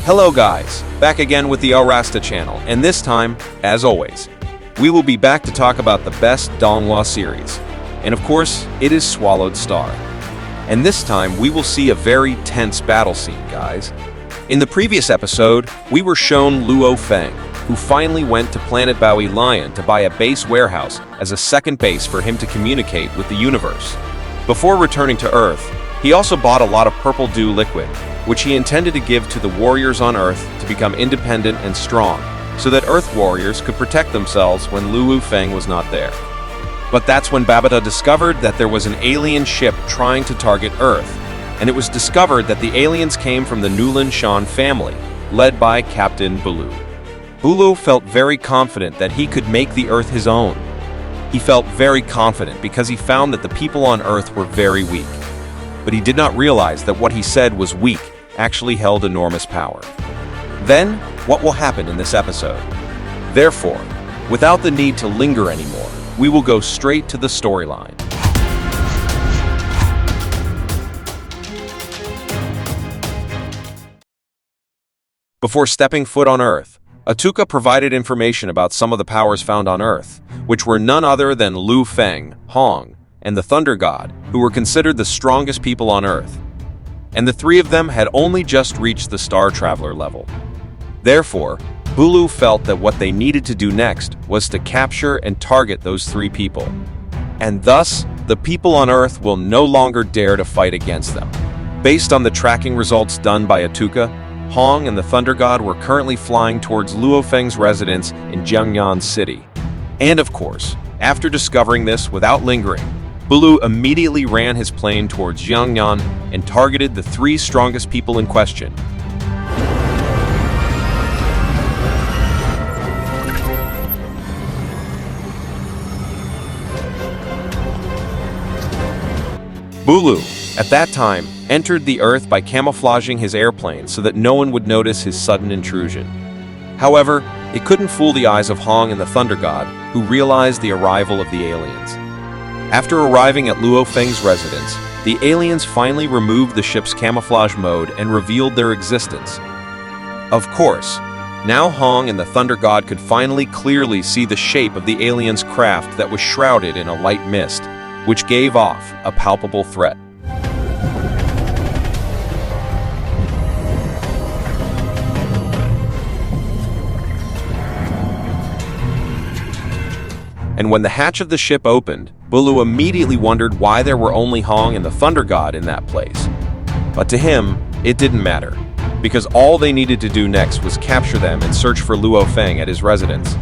Hello guys, back again with the Rasta channel, and this time, as always, we will be back to talk about the best Donghua series. And of course, it is SwallowedStar. And this time, we will see a very tense battle scene, guys. In the previous episode, we were shown Luo Feng, who finally went to Planet Bowie Lion to buy a base warehouse as a second base for him to communicate with the universe. Before returning to Earth, he also bought a lot of purple dew liquid, which he intended to give to the warriors on Earth to become independent and strong, so that Earth warriors could protect themselves when Luo Feng was not there. But that's when Babata discovered that there was an alien ship trying to target Earth, and it was discovered that the aliens came from the Nulan Shan family, led by Captain Bulu. Bulu felt very confident that he could make the Earth his own. He felt very confident because he found that the people on Earth were very weak. But he did not realize that what he said was weak actually held enormous power. Then, what will happen in this episode? Therefore, without the need to linger anymore, we will go straight to the storyline. Before stepping foot on Earth, Atuka provided information about some of the powers found on Earth, which were none other than Luo Feng, Hong, and the Thunder God, who were considered the strongest people on Earth. And the three of them had only just reached the Star Traveler level. Therefore, Bulu felt that what they needed to do next was to capture and target those three people. And thus, the people on Earth will no longer dare to fight against them. Based on the tracking results done by Atuka, Hong and the Thunder God were currently flying towards Luo Feng's residence in Jiangnan City. And of course, after discovering this without lingering, Bulu immediately ran his plane towards Jiangnan and targeted the three strongest people in question. Bulu, at that time, entered the Earth by camouflaging his airplane so that no one would notice his sudden intrusion. However, it couldn't fool the eyes of Hong and the Thunder God, who realized the arrival of the aliens. After arriving at Luo Feng's residence, the aliens finally removed the ship's camouflage mode and revealed their existence. Of course, now Hong and the Thunder God could finally clearly see the shape of the aliens' craft that was shrouded in a light mist, which gave off a palpable threat. And when the hatch of the ship opened, Bulu immediately wondered why there were only Hong and the Thunder God in that place. But to him, it didn't matter, because all they needed to do next was capture them and search for Luo Feng at his residence.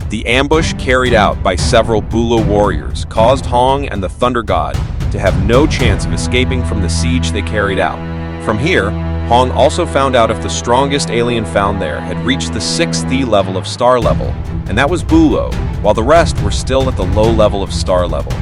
The ambush carried out by several Bulu warriors caused Hong and the Thunder God to have no chance of escaping from the siege they carried out. From here, Hong also found out if the strongest alien found there had reached the 6th level of star level, and that was Bulu, while the rest were still at the low level of star level.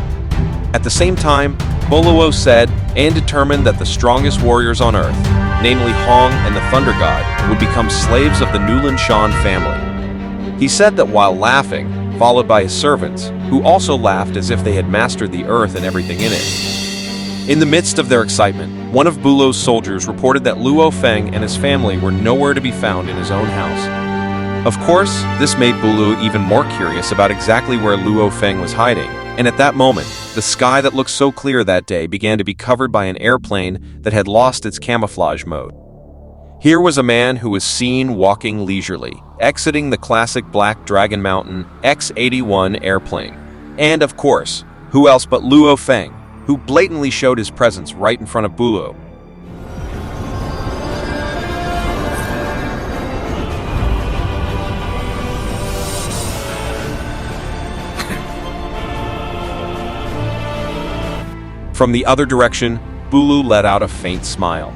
At the same time, Buluo said and determined that the strongest warriors on Earth, namely Hong and the Thunder God, would become slaves of the Nulan Shan family. He said that while laughing, followed by his servants, who also laughed as if they had mastered the Earth and everything in it. In the midst of their excitement, one of Buluo's soldiers reported that Luo Feng and his family were nowhere to be found in his own house. Of course, this made Bulu even more curious about exactly where Luo Feng was hiding, and at that moment, the sky that looked so clear that day began to be covered by an airplane that had lost its camouflage mode. Here was a man who was seen walking leisurely, exiting the classic Black Dragon Mountain X-81 airplane. And of course, who else but Luo Feng, who blatantly showed his presence right in front of Bulu. From the other direction, Bulu let out a faint smile.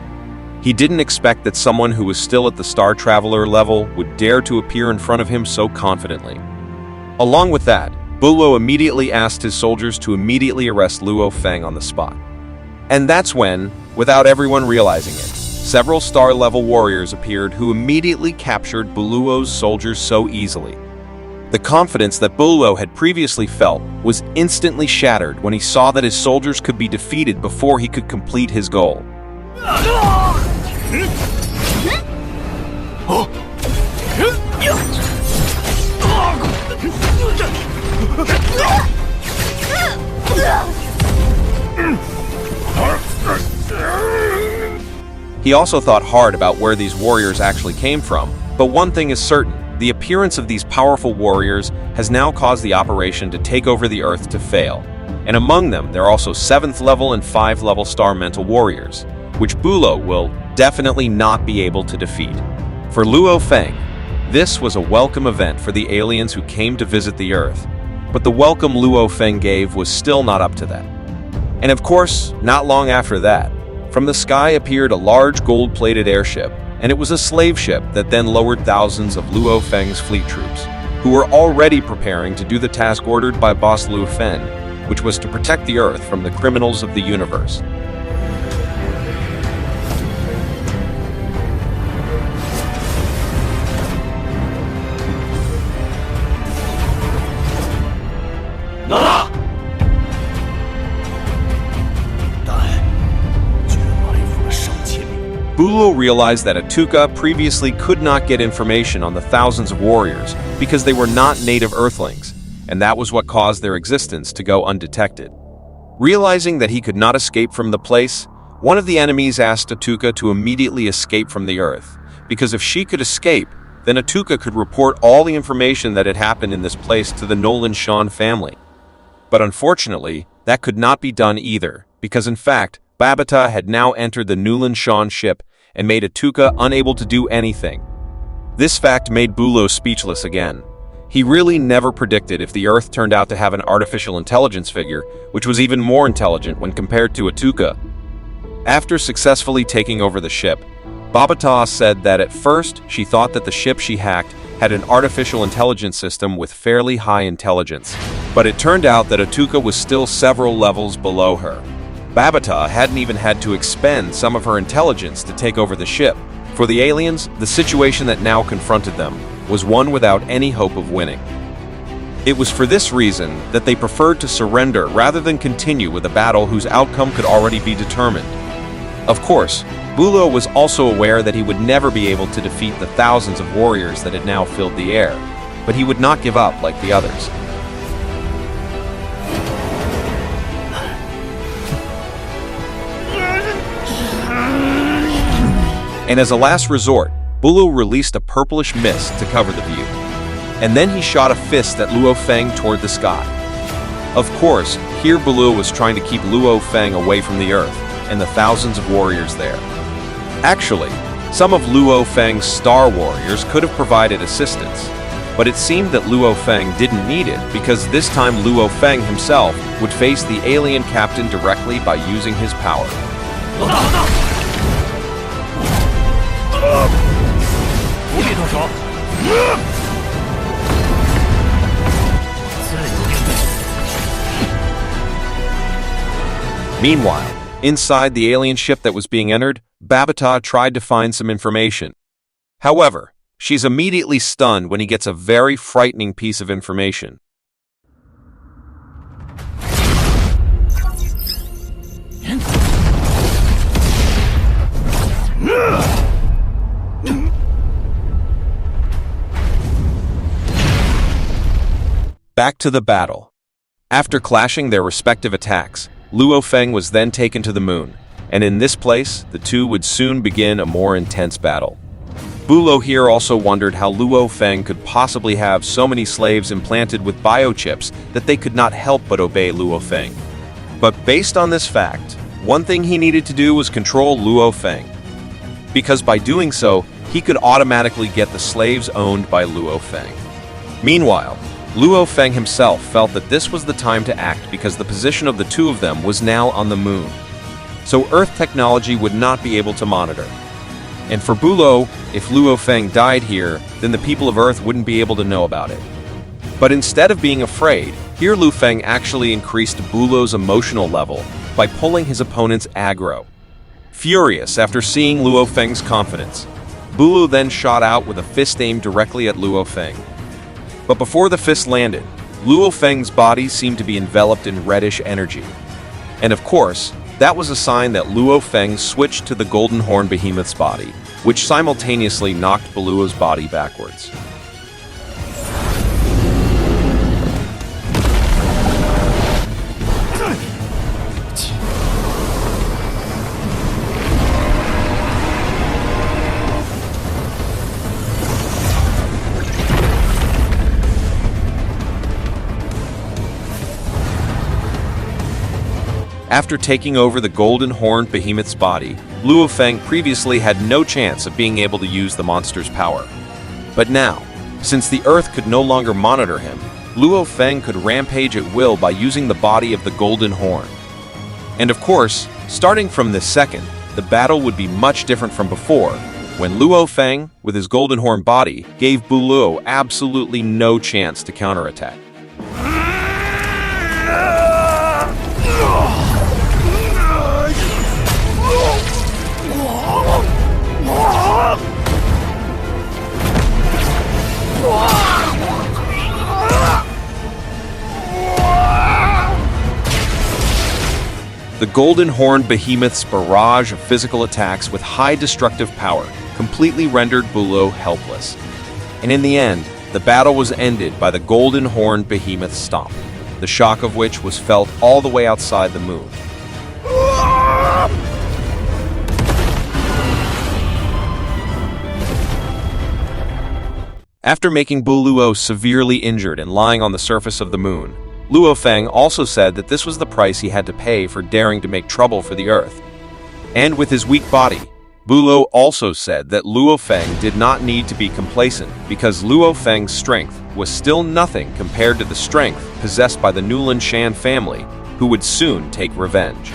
He didn't expect that someone who was still at the Star Traveler level would dare to appear in front of him so confidently. Along with that, Bulu immediately asked his soldiers to immediately arrest Luo Feng on the spot. And that's when, without everyone realizing it, several star-level warriors appeared who immediately captured Buluo's soldiers so easily. The confidence that Buluo had previously felt was instantly shattered when he saw that his soldiers could be defeated before he could complete his goal. He also thought hard about where these warriors actually came from, but one thing is certain: the appearance of these powerful warriors has now caused the operation to take over the Earth to fail. And among them, there are also 7th level and 5th level star mental warriors, which Luo will definitely not be able to defeat. For Luo Feng, this was a welcome event for the aliens who came to visit the Earth, but the welcome Luo Feng gave was still not up to that. And of course, not long after that, from the sky appeared a large gold-plated airship, and it was a slave ship that then lowered thousands of Luo Feng's fleet troops, who were already preparing to do the task ordered by boss Luo Feng, which was to protect the Earth from the criminals of the universe. Luo realized that Atuka previously could not get information on the thousands of warriors because they were not native Earthlings, and that was what caused their existence to go undetected. Realizing that he could not escape from the place, one of the enemies asked Atuka to immediately escape from the Earth, because if she could escape, then Atuka could report all the information that had happened in this place to the Nolan Shan family. But unfortunately, that could not be done either, because in fact, Babata had now entered the Nolan Shan ship and made Atuka unable to do anything. This fact made Luo speechless again. He really never predicted if the Earth turned out to have an artificial intelligence figure, which was even more intelligent when compared to Atuka. After successfully taking over the ship, Babata said that at first she thought that the ship she hacked had an artificial intelligence system with fairly high intelligence, but it turned out that Atuka was still several levels below her. Babata hadn't even had to expend some of her intelligence to take over the ship. For the aliens, the situation that now confronted them was one without any hope of winning. It was for this reason that they preferred to surrender rather than continue with a battle whose outcome could already be determined. Of course, Luo was also aware that he would never be able to defeat the thousands of warriors that had now filled the air, but he would not give up like the others. And as a last resort, Luo released a purplish mist to cover the view. And then he shot a fist at Luo Feng toward the sky. Of course, here Luo was trying to keep Luo Feng away from the Earth and the thousands of warriors there. Actually, some of Luo Feng's star warriors could have provided assistance, but it seemed that Luo Feng didn't need it because this time Luo Feng himself would face the alien captain directly by using his power. Meanwhile, inside the alien ship that was being entered, Babata tried to find some information. However, she's immediately stunned when he gets a very frightening piece of information. Back to the battle. After clashing their respective attacks, Luo Feng was then taken to the moon, and in this place, the two would soon begin a more intense battle. Luo here also wondered how Luo Feng could possibly have so many slaves implanted with biochips that they could not help but obey Luo Feng. But based on this fact, one thing he needed to do was control Luo Feng, because by doing so, he could automatically get the slaves owned by Luo Feng. Meanwhile, Luo Feng himself felt that this was the time to act because the position of the two of them was now on the moon. So Earth technology would not be able to monitor. And for Luo, if Luo Feng died here, then the people of Earth wouldn't be able to know about it. But instead of being afraid, here Luo Feng actually increased Luo's emotional level by pulling his opponent's aggro. Furious after seeing Luo Feng's confidence, Luo then shot out with a fist aimed directly at Luo Feng. But before the fist landed, Luo Feng's body seemed to be enveloped in reddish energy. And of course, that was a sign that Luo Feng switched to the Golden Horn Behemoth's body, which simultaneously knocked Buluo's body backwards. After taking over the golden-horned behemoth's body, Luo Feng previously had no chance of being able to use the monster's power. But now, since the Earth could no longer monitor him, Luo Feng could rampage at will by using the body of the Golden Horn. And of course, starting from this second, the battle would be much different from before, when Luo Feng, with his Golden Horn body, gave Buluo absolutely no chance to counterattack. The golden-horned behemoth's barrage of physical attacks with high destructive power completely rendered Buluo helpless. And in the end, the battle was ended by the golden-horned behemoth's stomp, the shock of which was felt all the way outside the moon. After making Buluo severely injured and lying on the surface of the moon, Luo Feng also said that this was the price he had to pay for daring to make trouble for the Earth. And with his weak body, Buluo also said that Luo Feng did not need to be complacent because Luo Feng's strength was still nothing compared to the strength possessed by the Nulan Shan family, who would soon take revenge.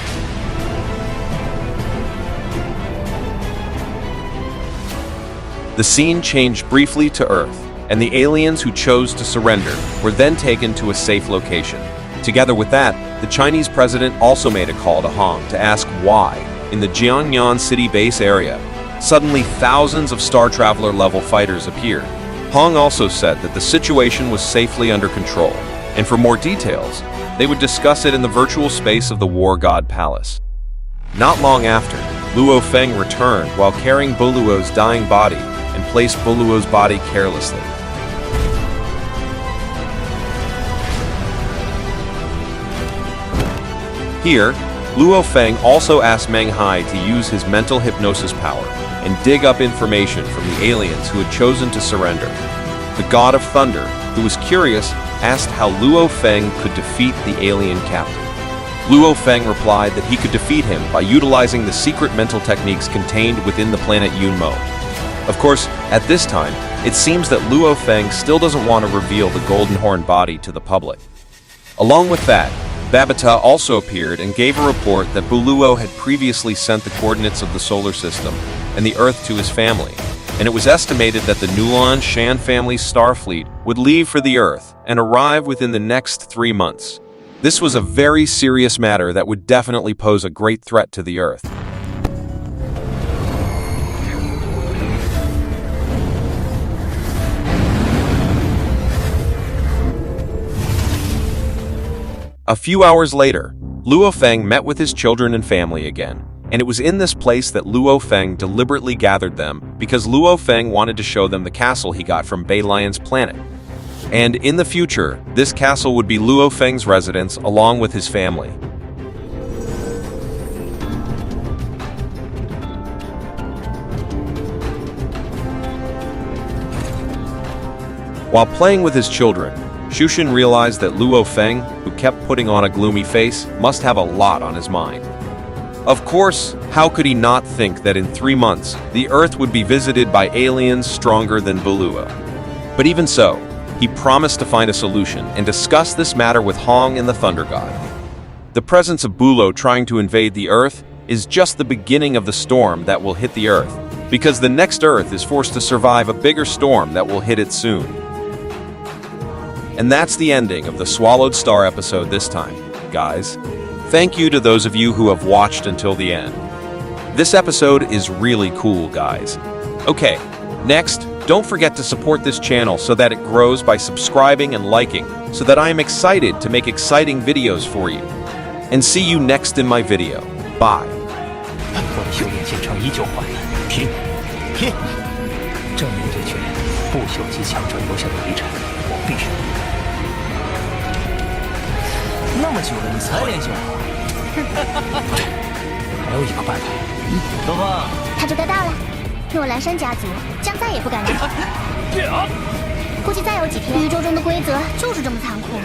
The scene changed briefly to Earth, and the aliens who chose to surrender were then taken to a safe location. Together with that, the Chinese president also made a call to Hong to ask why, in the Jiangnan city base area, suddenly thousands of Star Traveler-level fighters appeared. Hong also said that the situation was safely under control, and for more details, they would discuss it in the virtual space of the War God Palace. Not long after, Luo Feng returned while carrying Buluo's dying body and placed Buluo's body carelessly. Here, Luo Feng also asked Meng Hai to use his mental hypnosis power and dig up information from the aliens who had chosen to surrender. The God of Thunder, who was curious, asked how Luo Feng could defeat the alien captain. Luo Feng replied that he could defeat him by utilizing the secret mental techniques contained within the planet Yunmo. Of course, at this time, it seems that Luo Feng still doesn't want to reveal the Golden Horn body to the public. Along with that, Babata also appeared and gave a report that Buluo had previously sent the coordinates of the solar system and the Earth to his family, and it was estimated that the Nulan Shan family's star fleet would leave for the Earth and arrive within the next 3 months. This was a very serious matter that would definitely pose a great threat to the Earth. A few hours later, Luo Feng met with his children and family again, and it was in this place that Luo Feng deliberately gathered them because Luo Feng wanted to show them the castle he got from Bei Lion's planet. And in the future, this castle would be Luo Feng's residence along with his family. While playing with his children, Shushin realized that Luo Feng, who kept putting on a gloomy face, must have a lot on his mind. Of course, how could he not think that in 3 months, the Earth would be visited by aliens stronger than Buluo? But even so, he promised to find a solution and discuss this matter with Hong and the Thunder God. The presence of Buluo trying to invade the Earth is just the beginning of the storm that will hit the Earth, because the next Earth is forced to survive a bigger storm that will hit it soon. And that's the ending of the SwallowedStar episode this time, guys. Thank you to those of you who have watched until the end. This episode is really cool, guys. Okay, next, don't forget to support this channel so that it grows by subscribing and liking, so that I am excited to make exciting videos for you. And see you next in my video. Bye. 我的修炼进程依旧缓慢，听，拼！证明这群不朽级强者留下的遗产，我必须得干。那么久了，你才联系我？还有一个办法。罗峰，他就该到了。诺兰山家族将再也不敢来。估计再有几天，宇宙中的规则就是这么残酷。